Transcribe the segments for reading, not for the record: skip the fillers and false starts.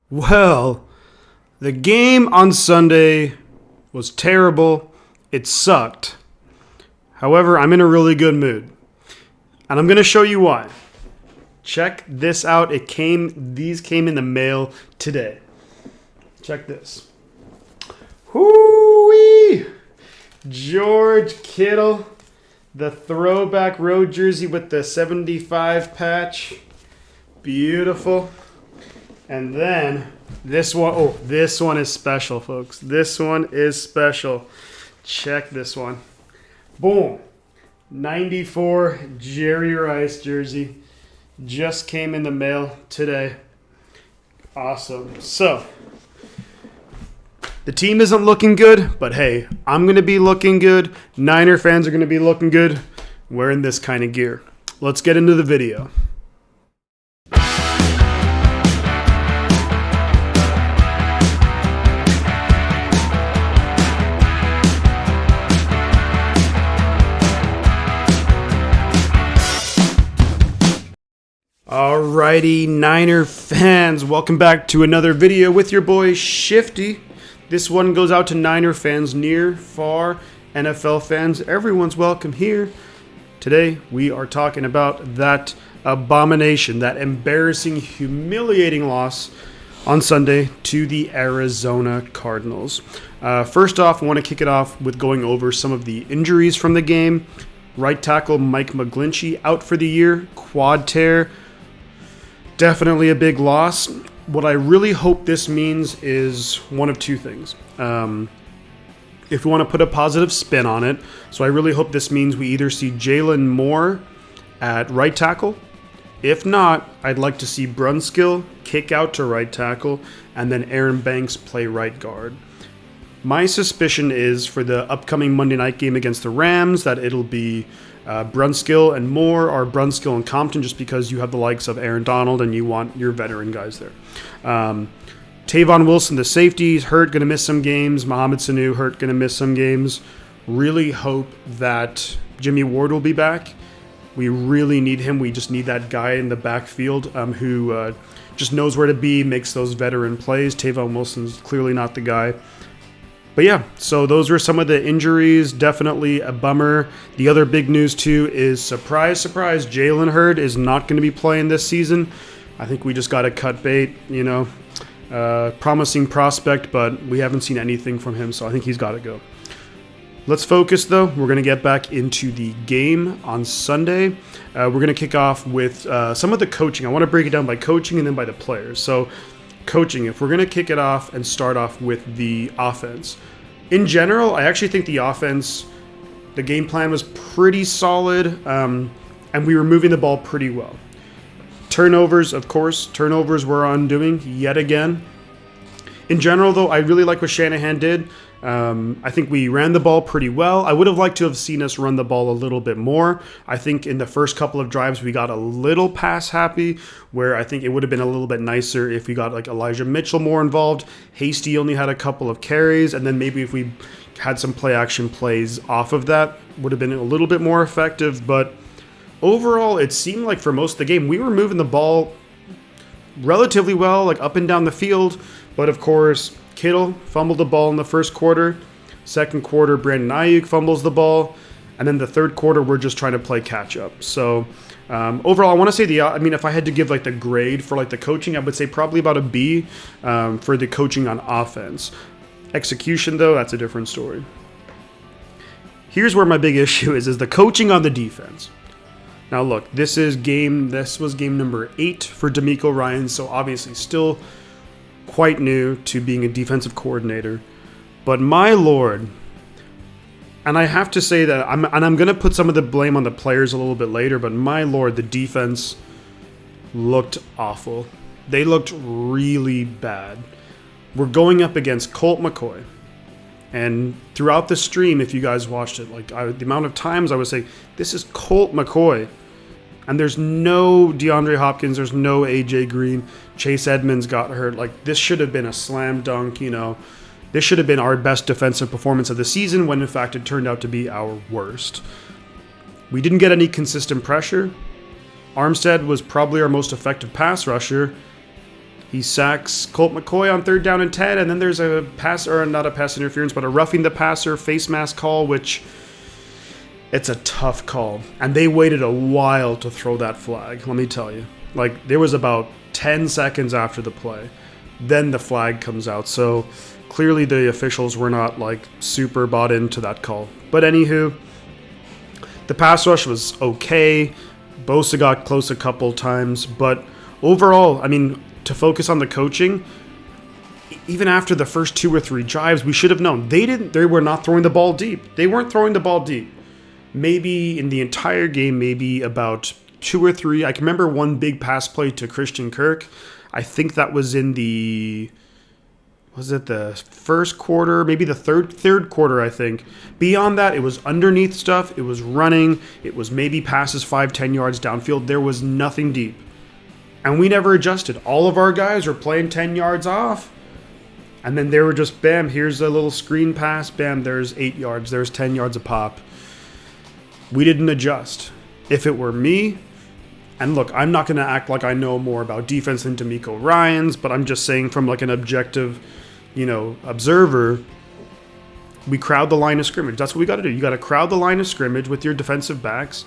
Well, the game on Sunday was terrible. It sucked. However, I'm in a really good mood. And I'm going to show you why. Check this out. These came in the mail today. Check this. Hoo-wee! George Kittle, the throwback road jersey with the 75 patch. Beautiful. And then this one, this one is special, folks. This one is special. Check this one. Boom. 94 Jerry Rice jersey. Just came in the mail today. Awesome. So, the team isn't looking good, but hey, I'm going to be looking good. Niner fans are going to be looking good wearing this kind of gear. Let's get into the video. Alrighty, Niner fans, welcome back to another video with your boy Shifty. This one goes out to Niner fans near, far, NFL fans. Everyone's welcome here. Today we are talking about that abomination, that embarrassing, humiliating loss on Sunday to the Arizona Cardinals. First off, I want to kick it off with going over some of the injuries from the game. Right tackle Mike McGlinchey out for the year, quad tear. Definitely a big loss. What I really hope this means is one of two things. If we want to put a positive spin on it, so I really hope this means we either see Jalen Moore at right tackle. If not, I'd like to see Brunskill kick out to right tackle, and then Aaron Banks play right guard. My suspicion is for the upcoming Monday night game against the Rams that it'll be Brunskill and Moore, or Brunskill and Compton, just because you have the likes of Aaron Donald and you want your veteran guys there. Tavon Wilson, the safety, hurt, going to miss some games. Mohamed Sanu, hurt, going to miss some games. Really hope that Jimmy Ward will be back. We really need him. We just need that guy in the backfield who just knows where to be, makes those veteran plays. Tavon Wilson's clearly not the guy. But yeah, so those were some of the injuries. Definitely a bummer. The other big news too is, surprise, surprise, Jalen Hurd is not going to be playing this season. I think we just got to cut bait, promising prospect, but we haven't seen anything from him, so I think he's got to go. Let's focus though. We're going to get back into the game on Sunday. We're going to kick off with some of the coaching. I want to break it down by coaching and then by the players. So coaching, if we're going to kick it off and start off with the offense. In general, I actually think the offense, the game plan was pretty solid, and we were moving the ball pretty well. Turnovers, of course, were undoing yet again. In general, though, I really like what Shanahan did. I think we ran the ball pretty well. I would have liked to have seen us run the ball a little bit more. I think in the first couple of drives we got a little pass happy, where I think it would have been a little bit nicer if we got like Elijah Mitchell more involved. Hasty only had a couple of carries, and then maybe if we had some play action plays off of that, would have been a little bit more effective. But overall, it seemed like for most of the game we were moving the ball relatively well, like up and down the field. But of course, Kittle fumbled the ball in the first quarter. Second quarter, Brandon Ayuk fumbles the ball. And then the third quarter, we're just trying to play catch up. So overall, I want to say if I had to give like the grade for like the coaching, I would say probably about a B for the coaching on offense. Execution, though, that's a different story. Here's where my big issue is the coaching on the defense. Now look, this was game number 8 for DeMeco Ryans, so obviously still quite new to being a defensive coordinator. But my lord, and I have to say that I'm going to put some of the blame on the players a little bit later, but my lord, the defense looked awful. They looked really bad. We're going up against Colt McCoy. And throughout the stream, if you guys watched it, the amount of times I was saying, this is Colt McCoy. And there's no DeAndre Hopkins, there's no AJ Green. Chase Edmonds got hurt. This should have been a slam dunk, This should have been our best defensive performance of the season, when in fact it turned out to be our worst. We didn't get any consistent pressure. Armstead was probably our most effective pass rusher. He sacks Colt McCoy on 3rd down and 10, and then there's a pass, or not a pass interference, but a roughing the passer face mask call, which it's a tough call. And they waited a while to throw that flag, let me tell you. Like, there was about 10 seconds after the play. Then the flag comes out. So clearly the officials were not like super bought into that call. But anywho, the pass rush was okay. Bosa got close a couple times. But overall, I mean, to focus on the coaching, even after the first 2 or 3 drives, we should have known. They were not throwing the ball deep. They weren't throwing the ball deep. Maybe in the entire game, maybe about 2 or 3. I can remember one big pass play to Christian Kirk. I think that was in the first quarter, maybe the third quarter, I think. Beyond that, it was underneath stuff. It was running. It was maybe passes 5-10 yards downfield. There was nothing deep. And we never adjusted. All of our guys were playing 10 yards off. And then they were just, bam, here's a little screen pass. Bam, there's 8 yards. There's 10 yards a pop. We didn't adjust. If it were me, and look, I'm not going to act like I know more about defense than D'Amico Ryans, but I'm just saying from like an objective, observer, we crowd the line of scrimmage. That's what we got to do. You got to crowd the line of scrimmage with your defensive backs,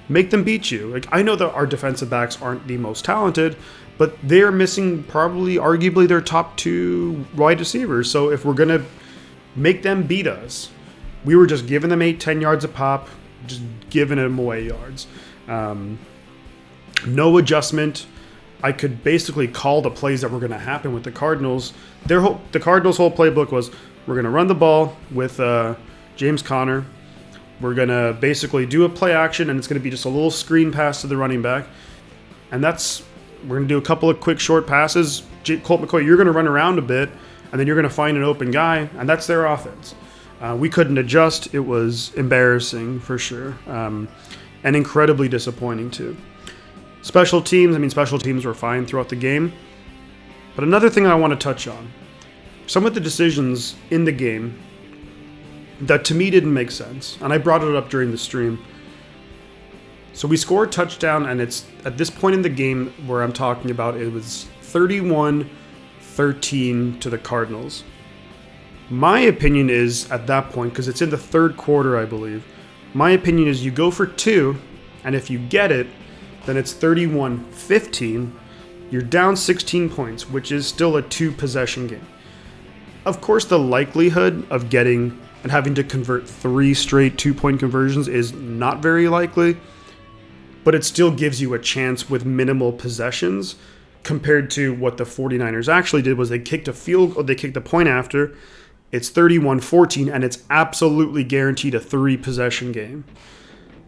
make them beat you. Like, I know that our defensive backs aren't the most talented, but they're missing probably, arguably, their top 2 wide receivers. So if we're going to make them beat us, we were just giving them 8-10 yards a pop, just giving them away yards. No adjustment. I could basically call the plays that were going to happen with the Cardinals. The Cardinals' whole playbook was, we're going to run the ball with James Conner. We're going to basically do a play action, and it's going to be just a little screen pass to the running back. And we're going to do a couple of quick short passes. Colt McCoy, you're going to run around a bit, and then you're going to find an open guy, and that's their offense. We couldn't adjust. It was embarrassing for sure, and incredibly disappointing too. Special teams were fine throughout the game. But another thing I want to touch on, some of the decisions in the game that to me didn't make sense, and I brought it up during the stream. So we scored a touchdown, and it's at this point in the game where I'm talking about, it was 31-13 to the Cardinals. My opinion is, at that point, because it's in the 3rd quarter, I believe, my opinion is you go for 2, and if you get it, then it's 31-15. You're down 16 points, which is still a 2-possession game. Of course, the likelihood of getting and having to convert 3 straight 2-point conversions is not very likely, but it still gives you a chance with minimal possessions compared to what the 49ers actually did. Was they kicked the point after. It's 31-14, and it's absolutely guaranteed a 3-possession game.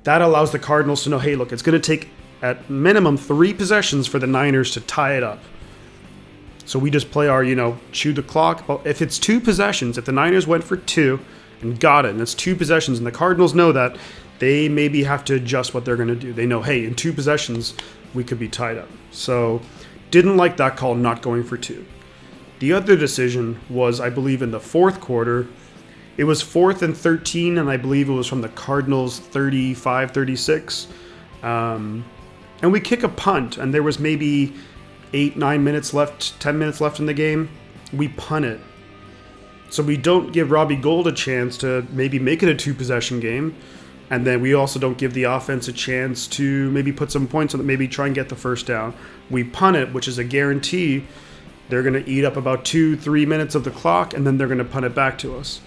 That allows the Cardinals to know, hey, look, it's going to take at minimum 3 possessions for the Niners to tie it up. So we just play our, chew the clock. But if it's 2 possessions, if the Niners went for 2 and got it, and it's 2 possessions, and the Cardinals know that, they maybe have to adjust what they're going to do. They know, hey, in 2 possessions, we could be tied up. So didn't like that call, not going for 2. The other decision was, I believe, in the 4th quarter. It was 4th and 13, and I believe it was from the Cardinals 35-36. And we kick a punt, and there was maybe 8-9 minutes left, 10 minutes left in the game. We punt it. So we don't give Robbie Gould a chance to maybe make it a 2-possession game. And then we also don't give the offense a chance to maybe put some points on it, maybe try and get the first down. We punt it, which is a guarantee. They're going to eat up about 2-3 minutes of the clock, and then they're going to punt it back to us.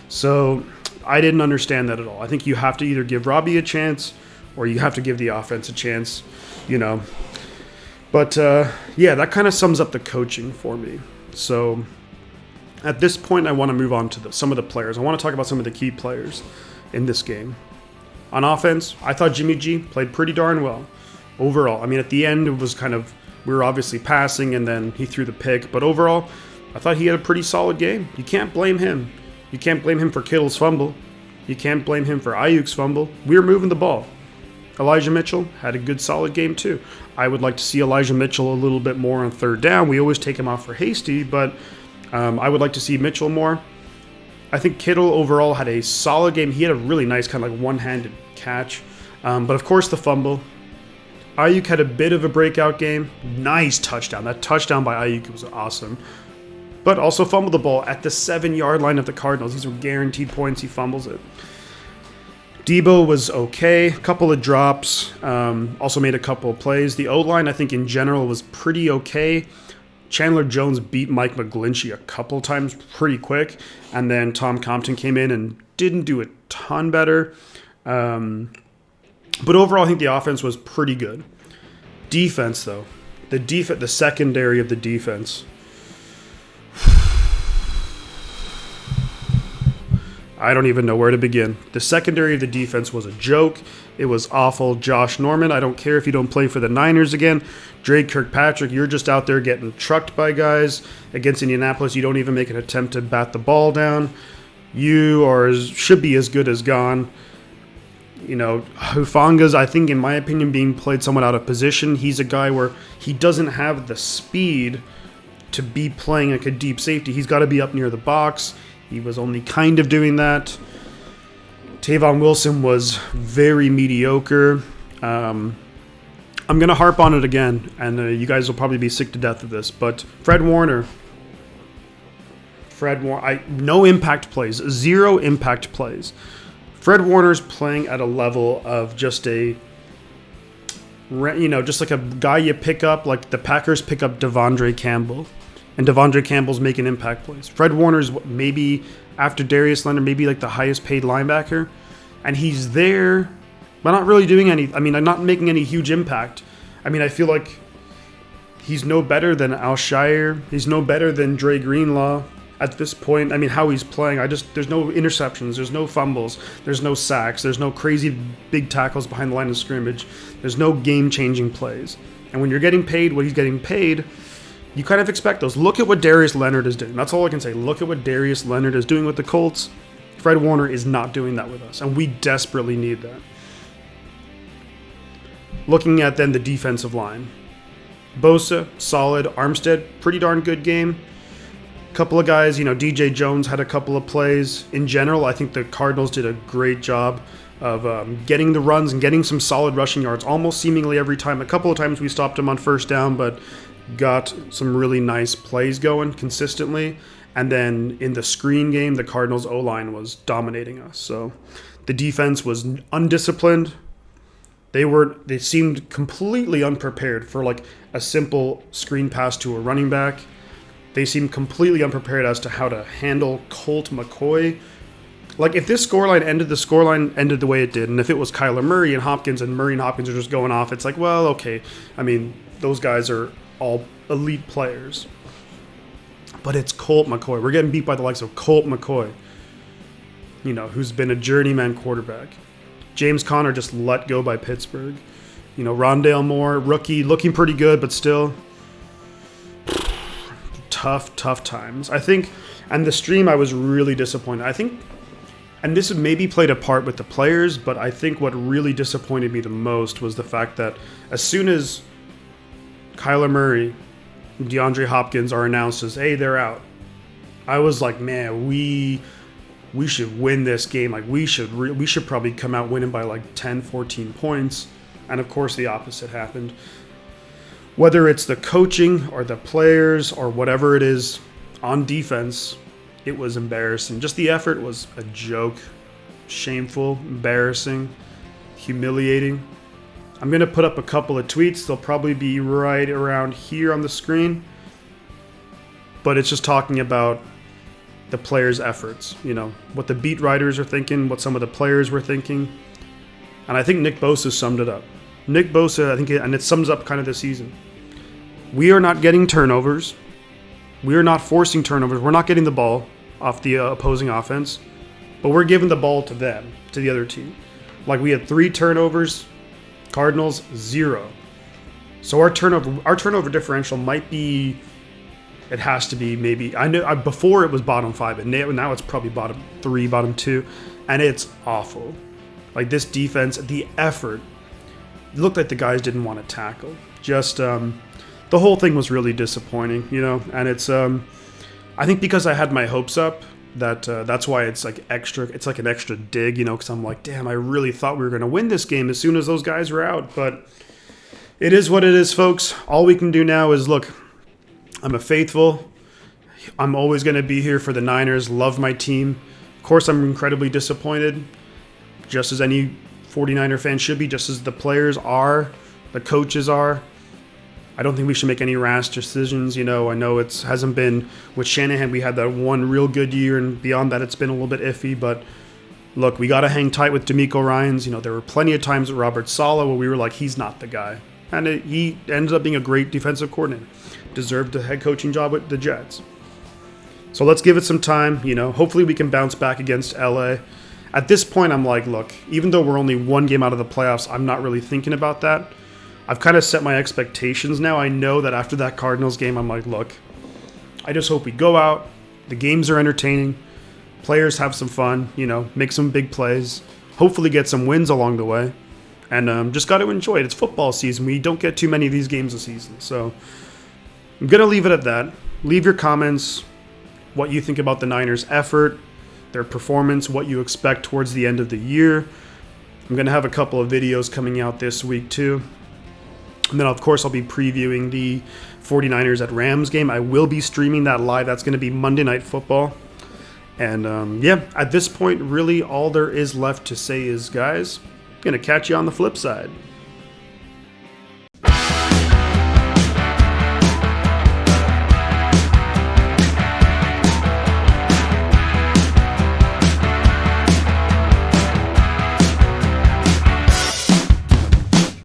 So I didn't understand that at all. I think you have to either give Robbie a chance or you have to give the offense a chance, But, that kind of sums up the coaching for me. So at this point, I want to move on to some of the players. I want to talk about some of the key players in this game. On offense, I thought Jimmy G played pretty darn well overall. I mean, at the end, it was we were obviously passing, and then he threw the pick. But overall, I thought he had a pretty solid game. You can't blame him. You can't blame him for Kittle's fumble. You can't blame him for Ayuk's fumble. We were moving the ball. Elijah Mitchell had a good, solid game too. I would like to see Elijah Mitchell a little bit more on 3rd down. We always take him off for Hasty, but I would like to see Mitchell more. I think Kittle overall had a solid game. He had a really nice kind of like one-handed catch. But of course the fumble. Ayuk had a bit of a breakout game. Nice touchdown. That touchdown by Ayuk was awesome. But also fumbled the ball at the 7-yard line of the Cardinals. These were guaranteed points. He fumbles it. Debo was okay. A couple of drops. Also made a couple of plays. The O-line, I think, in general was pretty okay. Chandler Jones beat Mike McGlinchey a couple times pretty quick. And then Tom Compton came in and didn't do a ton better. But overall, I think the offense was pretty good. Defense, though. The secondary of the defense. I don't even know where to begin. The secondary of the defense was a joke. It was awful. Josh Norman, I don't care if you don't play for the Niners again. Drake Kirkpatrick, you're just out there getting trucked by guys. Against Indianapolis, you don't even make an attempt to bat the ball down. You should be as good as gone. You know, Hufanga's, I think, in my opinion, being played somewhat out of position. He's a guy where he doesn't have the speed to be playing like a deep safety. He's got to be up near the box. He was only kind of doing that. Tavon Wilson was very mediocre. I'm going to harp on it again, and you guys will probably be sick to death of this, but Fred Warner, no impact plays, 0 impact plays. Fred Warner's playing at a level of just just like a guy you pick up, like the Packers pick up Devondre Campbell, and Devondre Campbell's making impact plays. Fred Warner's maybe, after Darius Leonard, maybe like the highest paid linebacker, and he's there, but not really doing I'm not making any huge impact. I feel like he's no better than Alshire. He's no better than Dre Greenlaw at this point. How he's playing, there's no interceptions, there's no fumbles, there's no sacks, there's no crazy big tackles behind the line of scrimmage, there's no game-changing plays. And when you're getting paid what he's getting paid, you kind of expect those. Look at what Darius Leonard is doing. That's all I can say. Look at what Darius Leonard is doing with the Colts. Fred Warner is not doing that with us, and we desperately need that. Looking at then the defensive line. Bosa, solid. Armstead, pretty darn good game. Couple of guys, DJ Jones had a couple of plays. In general, I think the Cardinals did a great job of getting the runs and getting some solid rushing yards almost seemingly every time. A couple of times we stopped them on first down, but got some really nice plays going consistently. And then in the screen game, the Cardinals O-line was dominating us. So the defense was undisciplined. They seemed completely unprepared for like a simple screen pass to a running back. They seemed completely unprepared as to how to handle Colt McCoy. Like, if this scoreline ended the way it did, and if it was Kyler Murray and Hopkins, and Murray and Hopkins are just going off, it's like, well, okay. Those guys are all elite players. But it's Colt McCoy. We're getting beat by the likes of Colt McCoy, who's been a journeyman quarterback. James Conner just let go by Pittsburgh. Rondale Moore, rookie, looking pretty good, but still tough times. I think, and the stream, I was really disappointed. I think, and this maybe played a part with the players, but I think what really disappointed me the most was the fact that as soon as Kyler Murray and DeAndre Hopkins are announced as, hey, they're out, I was like, man, we should win this game. Like, we should probably come out winning by like 10, 14 points. And of course the opposite happened. Whether it's the coaching or the players or whatever it is on defense, it was embarrassing. Just the effort was a joke. Shameful, embarrassing, humiliating. I'm going to put up a couple of tweets. They'll probably be right around here on the screen. But it's just talking about the players' efforts. What the beat writers are thinking, what some of the players were thinking. And I think Nick Bosa summed it up. Nick Bosa, and it sums up kind of the season. We are not getting turnovers. We are not forcing turnovers. We're not getting the ball off the opposing offense, but we're giving the ball to them, to the other team. Like, we had 3 turnovers, Cardinals 0. So our turnover differential might be, it has to be maybe, I know before it was bottom 5, and now it's probably bottom 3, bottom 2, and it's awful. Like, this defense, the effort, it looked like the guys didn't want to tackle. Just the whole thing was really disappointing, and it's I think because I had my hopes up, that's why it's like an extra dig, because I'm like, damn, I really thought we were going to win this game as soon as those guys were out, but It is what it is, folks. All we can do now is look. I'm a faithful. I'm always going to be here for the Niners. Love my team. Of course, I'm incredibly disappointed, just as any 49er fan should be, just as the players are, the coaches are. I don't think we should make any rash decisions. I know it hasn't been with Shanahan. We had that one real good year, and beyond that, it's been a little bit iffy. But look, we got to hang tight with DeMeco Ryans. There were plenty of times with Robert Saleh where we were like, he's not the guy. And he ended up being a great defensive coordinator. Deserved a head coaching job with the Jets. So let's give it some time. Hopefully we can bounce back against LA. At this point, I'm like, look, even though we're only one game out of the playoffs, I'm not really thinking about that. I've kind of set my expectations now. I know that after that Cardinals game, I'm like, look, I just hope we go out. The games are entertaining. Players have some fun, make some big plays. Hopefully get some wins along the way. And just got to enjoy it. It's football season. We don't get too many of these games a season. So I'm going to leave it at that. Leave your comments, what you think about the Niners' effort, their performance, what you expect towards the end of the year. I'm going to have a couple of videos coming out this week too. And then, of course, I'll be previewing the 49ers at Rams game. I will be streaming that live. That's going to be Monday Night Football. And, at this point, really all there is left to say is, guys, I'm going to catch you on the flip side.